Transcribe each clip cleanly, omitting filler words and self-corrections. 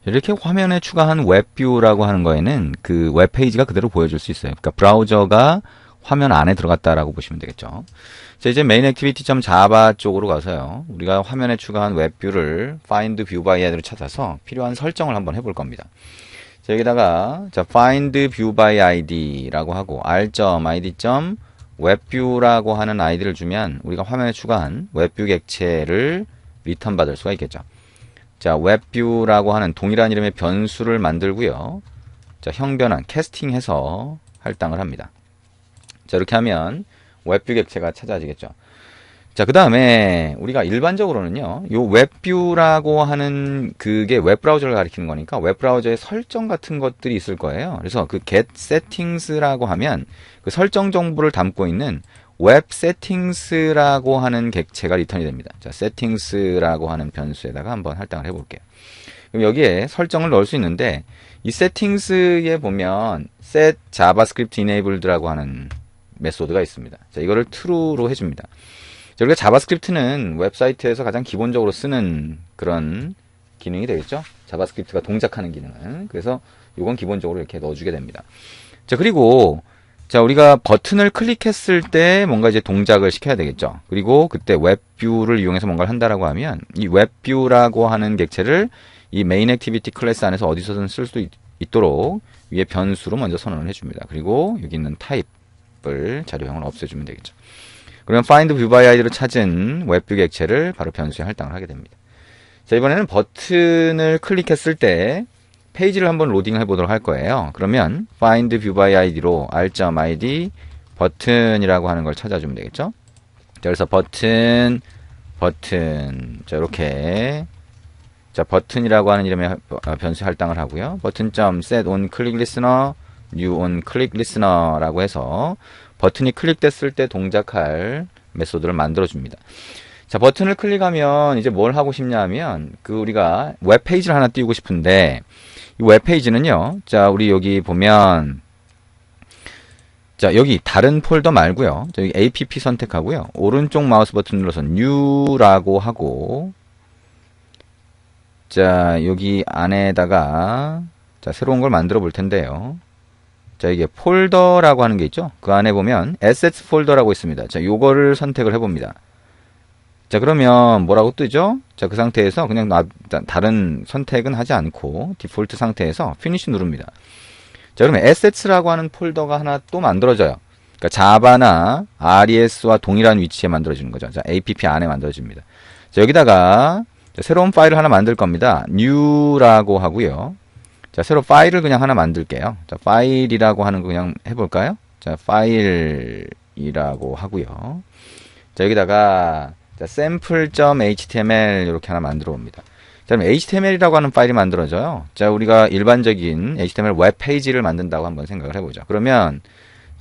이렇게 화면에 추가한 웹뷰라고 하는 거에는 그 웹페이지가 그대로 보여줄 수 있어요. 그러니까 브라우저가 화면 안에 들어갔다라고 보시면 되겠죠. 자, 이제 main activity.java 쪽으로 가서요. 우리가 화면에 추가한 웹뷰를 find view by id로 찾아서 필요한 설정을 한번 해볼 겁니다. 자, 여기다가 자, find view by id라고 하고 r.id.webview라고 하는 아이디를 주면 우리가 화면에 추가한 웹뷰 객체를 리턴 받을 수가 있겠죠. 자, 웹뷰라고 하는 동일한 이름의 변수를 만들고요. 자, 형변환, 캐스팅해서 할당을 합니다. 자, 이렇게 하면 웹뷰 객체가 찾아지겠죠. 자, 그 다음에 우리가 일반적으로는요, 요 웹뷰라고 하는 그게 웹브라우저를 가리키는 거니까 웹브라우저의 설정 같은 것들이 있을 거예요. 그래서 그 get settings라고 하면 그 설정 정보를 담고 있는 웹 settings라고 하는 객체가 리턴이 됩니다. 자, settings라고 하는 변수에다가 한번 할당을 해볼게요. 그럼 여기에 설정을 넣을 수 있는데 이 settings에 보면 set javascript enabled라고 하는 메소드가 있습니다. 자, 이거를 true로 해줍니다. 자, 우리가 자바스크립트는 웹사이트에서 가장 기본적으로 쓰는 그런 기능이 되겠죠. 자바스크립트가 동작하는 기능은. 그래서 이건 기본적으로 이렇게 넣어주게 됩니다. 자, 그리고 자, 우리가 버튼을 클릭했을 때 뭔가 이제 동작을 시켜야 되겠죠. 그리고 그때 웹뷰를 이용해서 뭔가를 한다라고 하면 이 웹뷰라고 하는 객체를 이 메인 액티비티 클래스 안에서 어디서든 쓸 수 있도록 위에 변수로 먼저 선언을 해줍니다. 그리고 여기 있는 타입을 자료형을 없애주면 되겠죠. 그러면 find view by id로 찾은 웹뷰 객체를 바로 변수에 할당을 하게 됩니다. 자, 이번에는 버튼을 클릭했을 때 페이지를 한번 로딩을 해보도록 할 거예요. 그러면 find view by id로 r.id 버튼이라고 하는 걸 찾아주면 되겠죠. 자, 그래서 버튼 자, 이렇게 자, 버튼이라고 하는 이름의 변수에 할당을 하고요. 버튼.set on click listener new on click listener라고 해서 버튼이 클릭됐을 때 동작할 메소드를 만들어줍니다. 자, 버튼을 클릭하면 이제 뭘 하고 싶냐 하면 그 우리가 웹페이지를 하나 띄우고 싶은데 이 웹페이지는요. 자, 우리 여기 보면 자, 여기 다른 폴더 말고요. 저기 app 선택하고요. 오른쪽 마우스 버튼 눌러서 new라고 하고 자, 여기 안에다가 자, 새로운 걸 만들어 볼 텐데요. 자, 이게 폴더라고 하는 게 있죠. 그 안에 보면 assets 폴더라고 있습니다. 자, 요거를 선택을 해봅니다. 자, 그러면 뭐라고 뜨죠? 자, 그 상태에서 그냥 다른 선택은 하지 않고 디폴트 상태에서 finish 누릅니다. 자, 그러면 assets라고 하는 폴더가 하나 또 만들어져요. 그러니까 자바나 res와 동일한 위치에 만들어지는 거죠. 자, app 안에 만들어집니다. 자, 여기다가 자, 새로운 파일을 하나 만들 겁니다. new라고 하고요. 자, 새로 파일을 그냥 하나 만들게요. 자, 파일이라고 하는 거 그냥 해볼까요? 자, 파일이라고 하고요. 자, 여기다가 자, sample.html 이렇게 하나 만들어 봅니다. 자, 그럼 html이라고 하는 파일이 만들어져요. 자, 우리가 일반적인 html 웹페이지를 만든다고 한번 생각을 해보죠. 그러면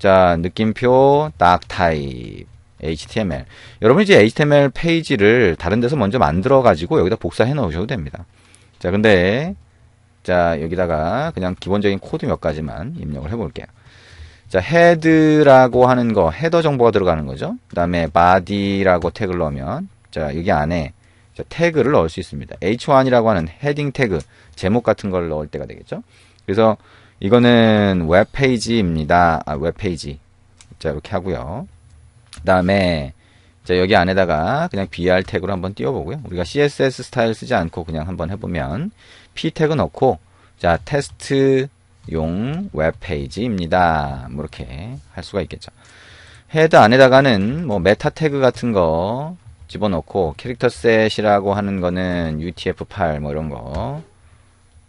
자, 느낌표 딱 타입 html. 여러분이 이제 html 페이지를 다른 데서 먼저 만들어 가지고 여기다 복사해 놓으셔도 됩니다. 자, 근데 자, 여기다가 그냥 기본적인 코드 몇 가지만 입력을 해볼게요. 자, 헤드라고 하는 거, 헤더 정보가 들어가는 거죠. 그 다음에 body라고 태그를 넣으면, 자, 여기 안에 자, 태그를 넣을 수 있습니다. h1이라고 하는 헤딩 태그, 제목 같은 걸 넣을 때가 되겠죠. 그래서 이거는 웹페이지입니다. 웹페이지. 자, 이렇게 하고요. 그 다음에 자, 여기 안에다가 그냥 br 태그로 한번 띄워보고요. 우리가 css 스타일 쓰지 않고 그냥 한번 해보면 p 태그 넣고 자, 테스트용 웹페이지입니다. 뭐 이렇게 할 수가 있겠죠. 헤드 안에다가는 뭐 메타 태그 같은 거 집어넣고 캐릭터 셋이라고 하는 거는 UTF-8 뭐 이런 거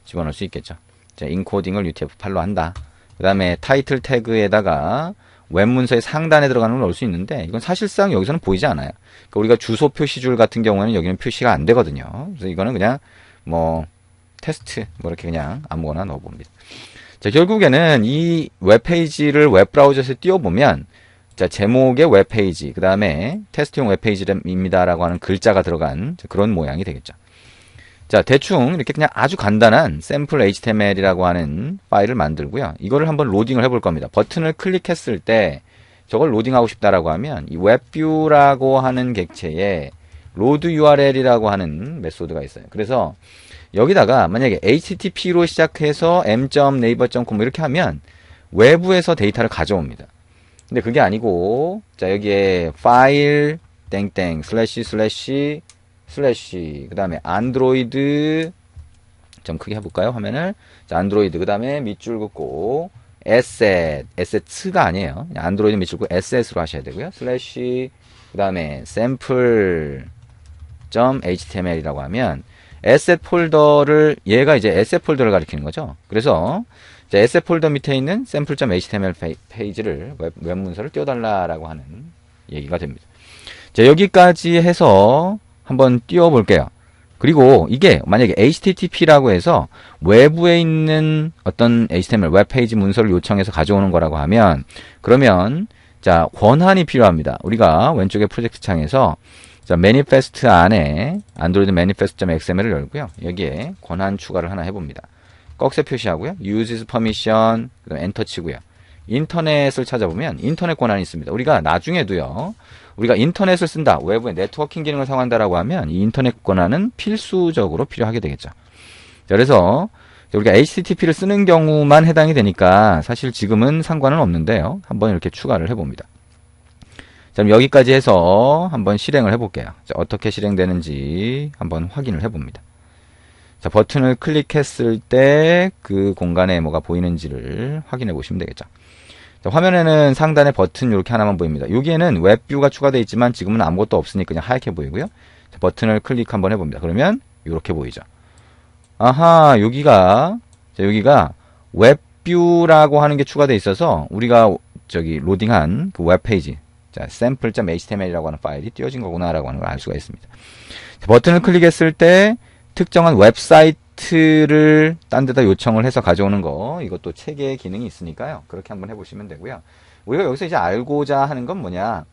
집어넣을 수 있겠죠. 자, 인코딩을 UTF-8로 한다. 그 다음에 타이틀 태그에다가 웹 문서의 상단에 들어가는 걸 넣을 수 있는데 이건 사실상 여기서는 보이지 않아요. 그러니까 우리가 주소 표시줄 같은 경우에는 여기는 표시가 안 되거든요. 그래서 이거는 그냥 뭐 테스트 뭐 이렇게 그냥 아무거나 넣어봅니다. 자, 결국에는 이 웹페이지를 웹브라우저에서 띄워보면 자, 제목의 웹페이지 그 다음에 테스트용 웹페이지입니다 라고 하는 글자가 들어간 그런 모양이 되겠죠. 자, 대충 이렇게 그냥 아주 간단한 샘플 html이라고 하는 파일을 만들고요. 이거를 한번 로딩을 해볼 겁니다. 버튼을 클릭했을 때 저걸 로딩하고 싶다라고 하면 이 웹뷰라고 하는 객체에 load url이라고 하는 메소드가 있어요. 그래서 여기다가 만약에 http로 시작해서 m.naver.com 이렇게 하면 외부에서 데이터를 가져옵니다. 근데 그게 아니고 자 여기에 파일 땡땡 슬래시 그 다음에 안드로이드 좀 크게 해볼까요? 화면을. 자, 안드로이드 그 다음에 밑줄 긋고 에셋가 아니에요. 안드로이드 밑줄 긋고 에셋으로 하셔야 되고요. 슬래시 그 다음에 sample.html이라고 하면 에셋 폴더를 얘가 이제 에셋 폴더를 가리키는 거죠. 그래서 에셋 폴더 밑에 있는 sample.html 페이지를 웹 문서를 띄워달라라고 하는 얘기가 됩니다. 자, 여기까지 해서 한번 띄워볼게요. 그리고 이게 만약에 HTTP라고 해서 외부에 있는 어떤 HTML 웹페이지 문서를 요청해서 가져오는 거라고 하면 그러면 자 권한이 필요합니다. 우리가 왼쪽에 프로젝트 창에서 자 매니페스트 안에 안드로이드 manifest.xml을 열고요. 여기에 권한 추가를 하나 해봅니다. 꺽쇠 표시하고요. uses permission 그다음 엔터 치고요. 인터넷을 찾아보면 인터넷 권한이 있습니다. 우리가 나중에도요. 우리가 인터넷을 쓴다. 외부에 네트워킹 기능을 사용한다라고 하면 이 인터넷 권한은 필수적으로 필요하게 되겠죠. 자, 그래서 우리가 HTTP를 쓰는 경우만 해당이 되니까 사실 지금은 상관은 없는데요. 한번 이렇게 추가를 해봅니다. 자, 그럼 여기까지 해서 한번 실행을 해볼게요. 자, 어떻게 실행되는지 한번 확인을 해봅니다. 자, 버튼을 클릭했을 때 그 공간에 뭐가 보이는지를 확인해 보시면 되겠죠. 자, 화면에는 상단에 버튼 이렇게 하나만 보입니다. 여기에는 웹뷰가 추가되어 있지만 지금은 아무것도 없으니 그냥 하얗게 보이고요. 자, 버튼을 클릭 한번 해봅니다. 그러면 이렇게 보이죠. 아하, 여기가 웹뷰라고 하는 게 추가되어 있어서 우리가 저기 로딩한 그 웹페이지 자, sample.html이라고 하는 파일이 띄워진 거구나라고 하는 걸 알 수가 있습니다. 자, 버튼을 클릭했을 때 특정한 웹사이트를 딴 데다 요청을 해서 가져오는 거 이것도 체계의 기능이 있으니까요. 그렇게 한번 해보시면 되고요. 우리가 여기서 이제 알고자 하는 건 뭐냐.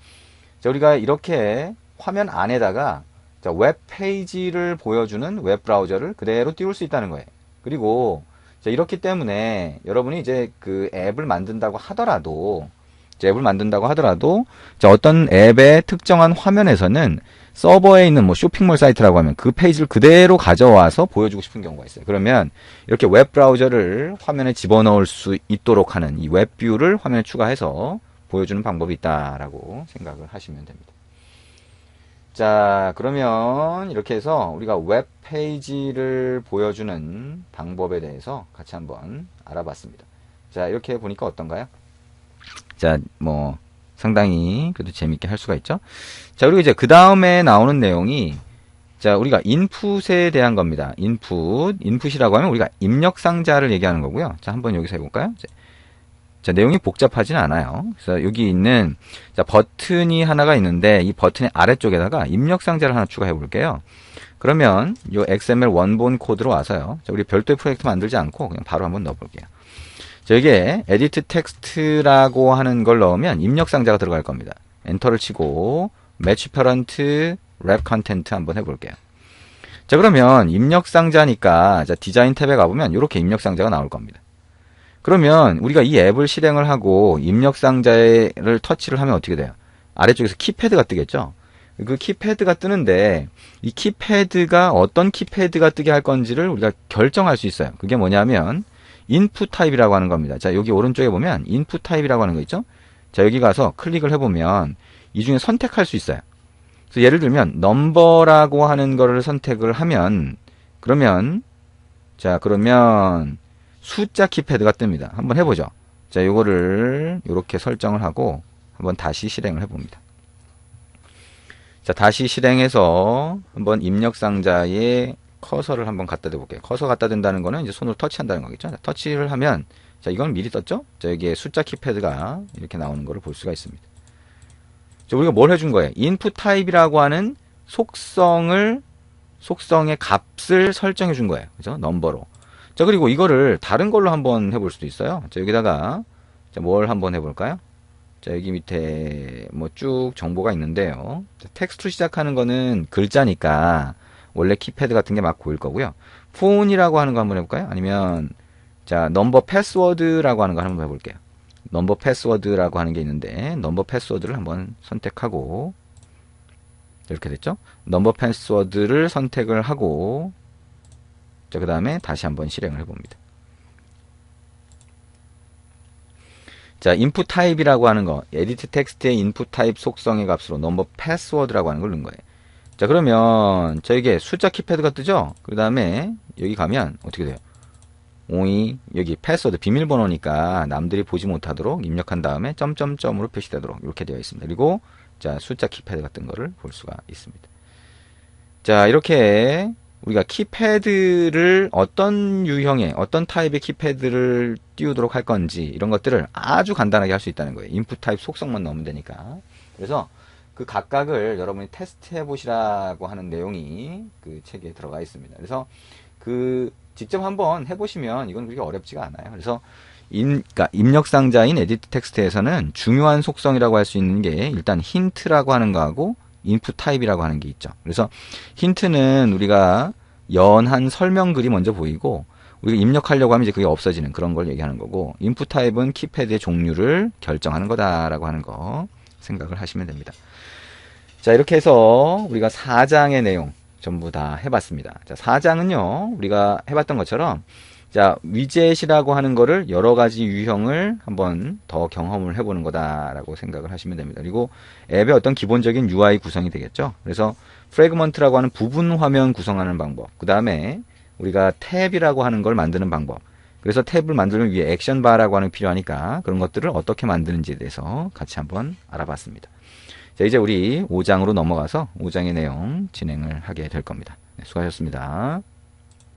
자, 우리가 이렇게 화면 안에다가 자, 웹페이지를 보여주는 웹브라우저를 그대로 띄울 수 있다는 거예요. 그리고 자, 이렇기 때문에 여러분이 이제 그 앱을 만든다고 하더라도 자, 어떤 앱의 특정한 화면에서는 서버에 있는 뭐 쇼핑몰 사이트라고 하면 그 페이지를 그대로 가져와서 보여주고 싶은 경우가 있어요. 그러면 이렇게 웹 브라우저를 화면에 집어넣을 수 있도록 하는 이 웹뷰를 화면에 추가해서 보여주는 방법이 있다라고 생각을 하시면 됩니다. 자, 그러면 이렇게 해서 우리가 웹페이지를 보여주는 방법에 대해서 같이 한번 알아봤습니다. 자, 이렇게 보니까 어떤가요? 자, 뭐 상당히 그래도 재밌게 할 수가 있죠. 자, 그리고 이제 그 다음에 나오는 내용이 자, 우리가 인풋에 대한 겁니다. 인풋이라고 하면 우리가 입력 상자를 얘기하는 거고요. 자, 한번 여기서 해볼까요? 자, 내용이 복잡하진 않아요. 그래서 여기 있는 자, 버튼이 하나가 있는데 이 버튼의 아래쪽에다가 입력 상자를 하나 추가해 볼게요. 그러면 요 XML 원본 코드로 와서요. 자, 우리 별도의 프로젝트 만들지 않고 그냥 바로 한번 넣어 볼게요. 자, 여기에 edit text라고 하는 걸 넣으면 입력 상자가 들어갈 겁니다. 엔터를 치고 match parent wrap content 한번 해볼게요. 자, 그러면 입력 상자니까 자, 디자인 탭에 가보면 이렇게 입력 상자가 나올 겁니다. 그러면 우리가 이 앱을 실행을 하고 입력 상자를 터치를 하면 어떻게 돼요? 아래쪽에서 키패드가 뜨겠죠? 그 키패드가 뜨는데 이 키패드가 어떤 키패드가 뜨게 할 건지를 우리가 결정할 수 있어요. 그게 뭐냐면 인풋 타입이라고 하는 겁니다. 자, 여기 오른쪽에 보면 인풋 타입이라고 하는 거 있죠? 자, 여기 가서 클릭을 해보면 이 중에 선택할 수 있어요. 그래서 예를 들면 넘버라고 하는 거를 선택을 하면 그러면 숫자 키패드가 뜹니다. 한번 해보죠. 자, 요거를 이렇게 설정을 하고 한번 다시 실행을 해봅니다. 자, 다시 실행해서 한번 입력 상자에 커서를 한번 갖다 대볼게요. 커서 갖다 댄다는 거는 이제 손으로 터치한다는 거겠죠. 자, 터치를 하면 자, 이건 미리 떴죠? 자, 여기에 숫자 키패드가 이렇게 나오는 거를 볼 수가 있습니다. 자, 우리가 뭘 해준 거예요? 인풋 타입이라고 하는 속성의 값을 설정해 준 거예요. 그죠? 넘버로. 자, 그리고 이거를 다른 걸로 한번 해볼 수도 있어요. 자, 여기다가 자, 뭘 한번 해볼까요? 자, 여기 밑에 뭐 쭉 정보가 있는데요. 자, 텍스트로 시작하는 거는 글자니까 원래 키패드 같은 게 막 보일 거고요. 폰이라고 하는 거 한번 해볼까요? 아니면 자, 넘버 패스워드라고 하는 거 한번 해볼게요. 넘버 패스워드라고 하는 게 있는데 넘버 패스워드를 한번 선택하고 이렇게 됐죠? 넘버 패스워드를 선택을 하고 자, 그 다음에 다시 한번 실행을 해봅니다. 자, input type이라고 하는 거, edit 텍스트의 input type 속성의 값으로 넘버 패스워드라고 하는 걸 넣은 거예요. 자, 그러면 저에게 숫자 키패드가 뜨죠? 그 다음에 여기 가면 어떻게 돼요? 오이 여기 패스워드 비밀번호니까 남들이 보지 못하도록 입력한 다음에 점점점으로 표시되도록 이렇게 되어 있습니다. 그리고 자, 숫자 키패드 같은 거를 볼 수가 있습니다. 자, 이렇게 우리가 키패드를 어떤 유형의 어떤 타입의 키패드를 띄우도록 할 건지 이런 것들을 아주 간단하게 할 수 있다는 거예요. 인풋 타입 속성만 넣으면 되니까. 그래서 그 각각을 여러분이 테스트해 보시라고 하는 내용이 그 책에 들어가 있습니다. 그래서 그 직접 한번 해보시면 이건 그렇게 어렵지가 않아요. 그래서 그러니까 입력 상자인 에디트 텍스트에서는 중요한 속성이라고 할 수 있는 게 일단 힌트라고 하는 거하고 인풋 타입이라고 하는 게 있죠. 그래서 힌트는 우리가 연한 설명글이 먼저 보이고 우리가 입력하려고 하면 이제 그게 없어지는 그런 걸 얘기하는 거고, 인풋 타입은 키패드의 종류를 결정하는 거다라고 하는 거 생각을 하시면 됩니다. 자, 이렇게 해서 우리가 4장의 내용 전부 다 해봤습니다. 자, 4장은요 우리가 해봤던 것처럼 자, 위젯이라고 하는 거를 여러 가지 유형을 한번 더 경험을 해보는 거다라고 생각을 하시면 됩니다. 그리고 앱의 어떤 기본적인 UI 구성이 되겠죠. 그래서 프래그먼트라고 하는 부분 화면 구성하는 방법, 그 다음에 우리가 탭이라고 하는 걸 만드는 방법, 그래서 탭을 만들면 위에 액션바라고 하는 게 필요하니까 그런 것들을 어떻게 만드는지에 대해서 같이 한번 알아봤습니다. 자, 이제 우리 5장으로 넘어가서 5장의 내용 진행을 하게 될 겁니다. 네, 수고하셨습니다.